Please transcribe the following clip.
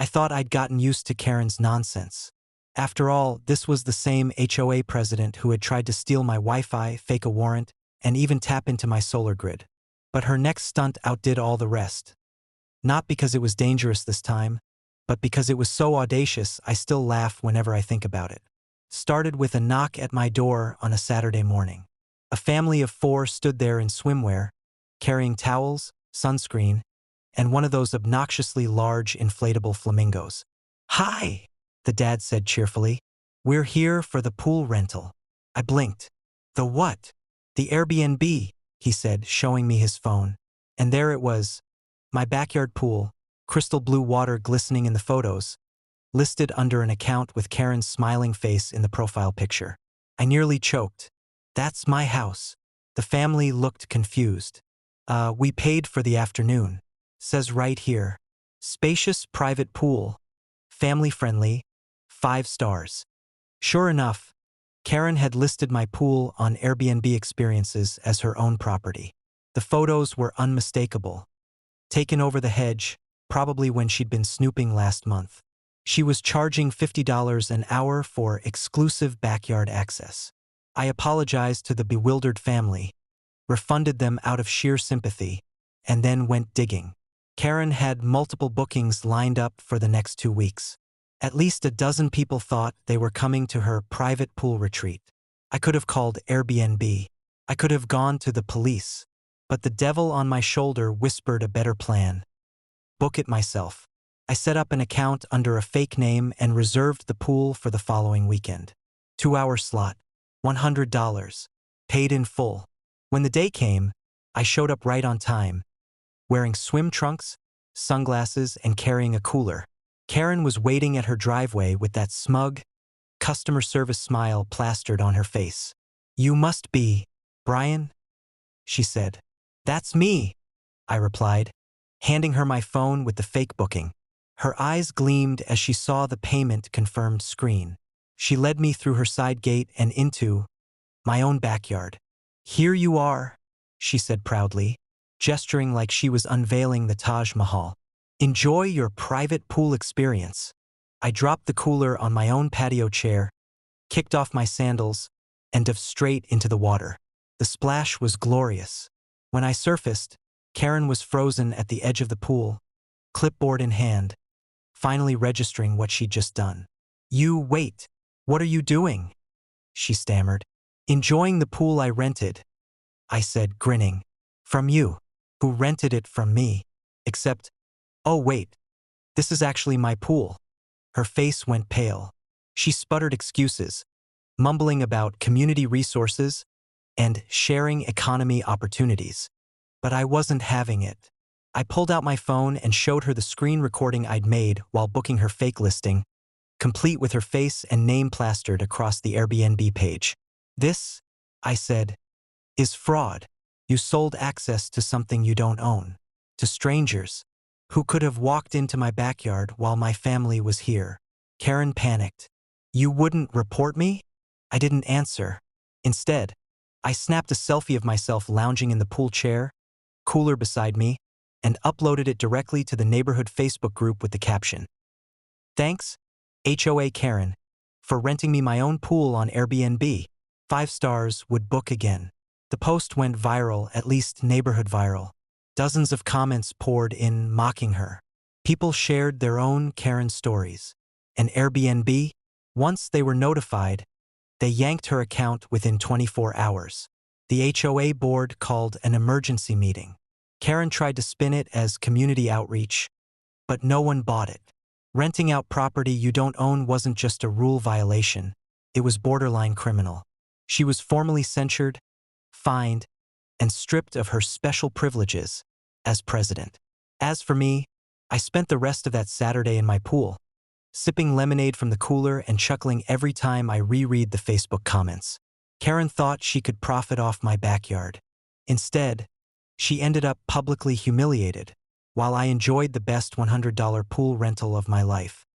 I thought I'd gotten used to Karen's nonsense. After all, this was the same HOA president who had tried to steal my Wi-Fi, fake a warrant, and even tap into my solar grid. But her next stunt outdid all the rest. Not because it was dangerous this time, but because it was so audacious I still laugh whenever I think about it. Started with a knock at my door on a Saturday morning. A family of 4 stood there in swimwear, carrying towels, sunscreen, and one of those obnoxiously large inflatable flamingos. "Hi," the dad said cheerfully. "We're here for the pool rental." I blinked. "The what?" "The Airbnb," he said, showing me his phone. And there it was, my backyard pool, crystal blue water glistening in the photos, listed under an account with Karen's smiling face in the profile picture. I nearly choked. "That's my house." The family looked confused. We paid for the afternoon. Says right here. Spacious private pool. Family-friendly. 5 stars. Sure enough, Karen had listed my pool on Airbnb Experiences as her own property. The photos were unmistakable. Taken over the hedge, probably when she'd been snooping last month. She was charging $50 an hour for exclusive backyard access. I apologized to the bewildered family, refunded them out of sheer sympathy, and then went digging. Karen had multiple bookings lined up for the next 2 weeks. At least a dozen people thought they were coming to her private pool retreat. I could have called Airbnb. I could have gone to the police. But the devil on my shoulder whispered a better plan. Book it myself. I set up an account under a fake name and reserved the pool for the following weekend. 2-hour slot. $100. Paid in full. When the day came, I showed up right on time, wearing swim trunks, sunglasses, and carrying a cooler. Karen was waiting at her driveway with that smug, customer service smile plastered on her face. "You must be Brian?" she said. "That's me," I replied, handing her my phone with the fake booking. Her eyes gleamed as she saw the payment confirmed screen. She led me through her side gate and into my own backyard. "Here you are," she said proudly, gesturing like she was unveiling the Taj Mahal. "Enjoy your private pool experience." I dropped the cooler on my own patio chair, kicked off my sandals, and dove straight into the water. The splash was glorious. When I surfaced, Karen was frozen at the edge of the pool, clipboard in hand, finally registering what she'd just done. Wait, what are you doing?" she stammered. "Enjoying the pool I rented," I said, grinning. "From you, who rented it from me. Except, oh wait, this is actually my pool." Her face went pale. She sputtered excuses, mumbling about community resources and sharing economy opportunities. But I wasn't having it. I pulled out my phone and showed her the screen recording I'd made while booking her fake listing, complete with her face and name plastered across the Airbnb page. "This," I said, "is fraud. You sold access to something you don't own. To strangers who could have walked into my backyard while my family was here." Karen panicked. "You wouldn't report me?" I didn't answer. Instead, I snapped a selfie of myself lounging in the pool chair, cooler beside me, and uploaded it directly to the neighborhood Facebook group with the caption, "Thanks, HOA Karen, for renting me my own pool on Airbnb. 5 stars, would book again." The post went viral, at least neighborhood viral. Dozens of comments poured in mocking her. People shared their own Karen stories. And Airbnb, once they were notified, they yanked her account within 24 hours. The HOA board called an emergency meeting. Karen tried to spin it as community outreach, but no one bought it. Renting out property you don't own wasn't just a rule violation, it was borderline criminal. She was formally censured, fined, and stripped of her special privileges as president. As for me, I spent the rest of that Saturday in my pool, sipping lemonade from the cooler and chuckling every time I reread the Facebook comments. Karen thought she could profit off my backyard. Instead, she ended up publicly humiliated, while I enjoyed the best $100 pool rental of my life.